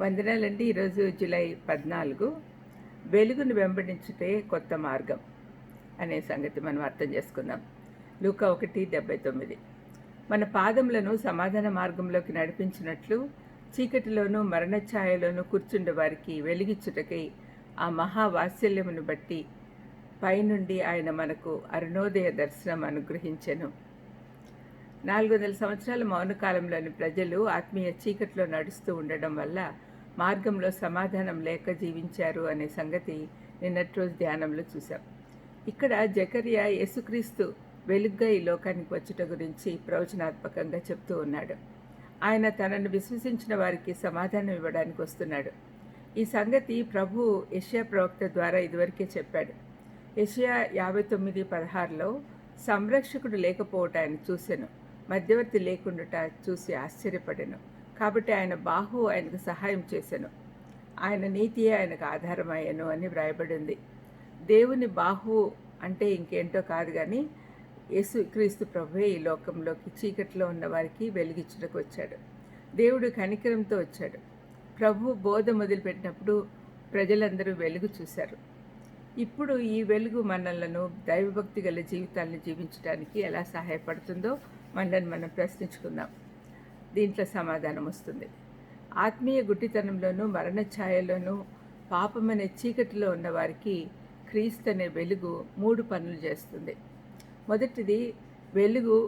వందనాలండి. ఈరోజు జూలై 14 వెలుగును వెంబడించుటే కొత్త మార్గం అనే సంగతి మనం అర్థం చేసుకుందాం. లూకా 1:79 మన పాదములను సమాధాన మార్గంలోకి నడిపించినట్లు చీకటిలోనూ మరణఛాయలోనూ కూర్చుండే వారికి వెలిగిచ్చుటకై ఆ మహావాత్సల్యమును బట్టి పైనుండి ఆయన మనకు అరుణోదయ దర్శనం అనుగ్రహించెను. 400 సంవత్సరాల మౌనకాలంలోని ప్రజలు ఆత్మీయ చీకట్లో నడుస్తూ ఉండడం వల్ల మార్గంలో సమాధానం లేక జీవించారు అనే సంగతి నిన్నటి రోజు ధ్యానంలో చూశాం. ఇక్కడ జకర్యా యేసుక్రీస్తు వెలుగ్గా ఈ లోకానికి వచ్చుట గురించి ప్రవచనాత్మకంగా చెప్తూ ఉన్నాడు. ఆయన తనను విశ్వసించిన వారికి సమాధానం ఇవ్వడానికి వస్తున్నాడు. ఈ సంగతి ప్రభు యెషయా ప్రవక్త ద్వారా ఇదివరకే చెప్పాడు. యెషయా 59:16లో సంరక్షకుడు లేకపోవట ఆయన చూసెను, మధ్యవర్తి లేకుండాట చూసి ఆశ్చర్యపడెను. కాబట్టి ఆయన బాహు ఆయనకు సహాయం చేసెను, ఆయన నీతియే ఆయనకు ఆధారమయ్యను అని వ్రాయబడింది. దేవుని బాహు అంటే ఇంకేంటో కాదు కానీ యేసుక్రీస్తు ప్రభువే ఈ లోకంలోకి చీకట్లో ఉన్న వారికి వెలుగిచ్చుటకు వచ్చాడు. దేవుడు కనికరంతో వచ్చాడు. ప్రభు బోధ మొదలుపెట్టినప్పుడు ప్రజలందరూ వెలుగు చూశారు. ఇప్పుడు ఈ వెలుగు మనలను దైవభక్తి గల జీవితాలను జీవించడానికి ఎలా సహాయపడుతుందో మనల్ని మనం ప్రశ్నించుకుందాం. దీంట్లో సమాధానం వస్తుంది. ఆత్మీయ గుడ్డితనంలోనూ మరణఛాయలోనూ పాపమనే చీకటిలో ఉన్న వారికి క్రీస్తు అనే వెలుగు 3 పనులు చేస్తుంది. మొదటిది, వెలుగు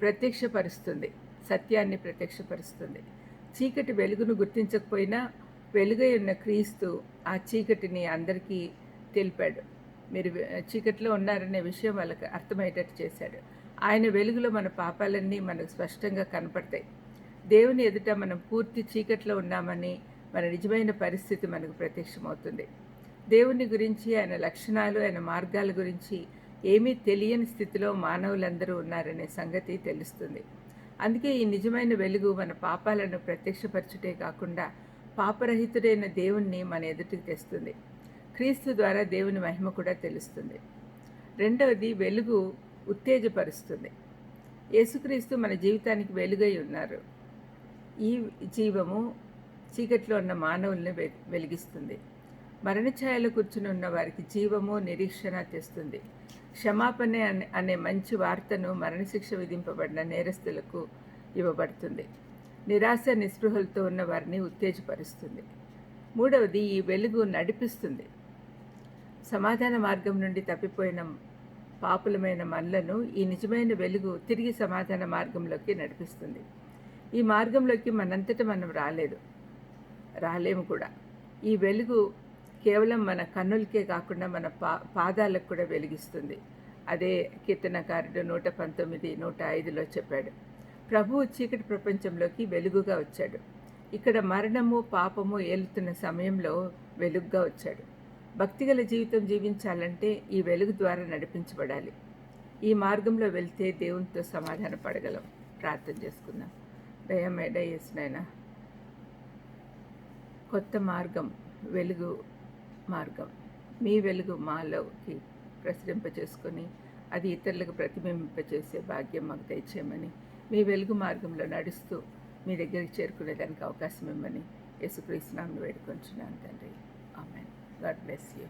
ప్రత్యక్షపరుస్తుంది, సత్యాన్ని ప్రత్యక్షపరుస్తుంది. చీకటి వెలుగును గుర్తించకపోయినా వెలుగై ఉన్న క్రీస్తు ఆ చీకటిని అందరికీ తెలిపాడు. మీరు చీకటిలో ఉన్నారనే విషయం వాళ్ళకి అర్థమయ్యేటట్టు చేశాడు. ఆయన వెలుగులో మన పాపాలన్నీ మనకు స్పష్టంగా కనపడతాయి. దేవుని ఎదుట మనం పూర్తి చీకట్లో ఉన్నామని మన నిజమైన పరిస్థితి మనకు ప్రత్యక్షమవుతుంది. దేవుని గురించి, ఆయన లక్షణాలు, ఆయన మార్గాల గురించి ఏమీ తెలియని స్థితిలో మానవులందరూ ఉన్నారనే సంగతి తెలుస్తుంది. అందుకే ఈ నిజమైన వెలుగు మన పాపాలను ప్రత్యక్షపరచుటే కాకుండా పాపరహితుడైన దేవుణ్ణి మన ఎదుటికి తెస్తుంది. క్రీస్తు ద్వారా దేవుని మహిమ కూడా తెలుస్తుంది. రెండవది, వెలుగు ఉత్తేజపరుస్తుంది. యేసుక్రీస్తు మన జీవితానికి వెలుగై ఉన్నారు. ఈ జీవము చీకట్లో ఉన్న మానవుల్ని వెలిగిస్తుంది. మరణఛాయలో కూర్చుని ఉన్న వారికి జీవము, నిరీక్షణ తెస్తుంది. క్షమాపణ అనే మంచి వార్తను మరణశిక్ష విధింపబడిన నేరస్తులకు ఇవ్వబడుతుంది. నిరాశ నిస్పృహలతో ఉన్న వారిని ఉత్తేజపరుస్తుంది. మూడవది, ఈ వెలుగు నడిపిస్తుంది. సమాధాన మార్గం నుండి తప్పిపోయిన పాపులమైన మనలను ఈ నిజమైన వెలుగు తిరిగి సమాధాన మార్గంలోకి నడిపిస్తుంది. ఈ మార్గంలోకి మనంతటా మనం రాలేము కూడా. ఈ వెలుగు కేవలం మన కన్నులకే కాకుండా మన పాదాలకు కూడా వెలిగిస్తుంది. అదే కీర్తనకారుడు 119, 105లో చెప్పాడు. ప్రభువు చీకటి ప్రపంచంలోకి వెలుగుగా వచ్చాడు. ఇక్కడ మరణము, పాపము ఏలుతున్న సమయంలో వెలుగుగా వచ్చాడు. భక్తిగల జీవితం జీవించాలంటే ఈ వెలుగు ద్వారా నడిపించబడాలి. ఈ మార్గంలో వెళ్తే దేవునితో సమాధాన పడగలం. ప్రార్థన చేసుకుందాం. దయచేసినైనా కొత్త మార్గం, వెలుగు మార్గం, మీ వెలుగు మాలోకి ప్రసరింపచేసుకొని అది ఇతరులకు ప్రతిబింబింపచేసే భాగ్యం మాకు దయచేయమని, మీ వెలుగు మార్గంలో నడుస్తూ మీ దగ్గరికి చేరుకునేదానికి అవకాశం ఇవ్వమని యేసుక్రీస్తు నామమున వేడుకొంచున్నాను తండ్రి. ఆమేన్. God bless you.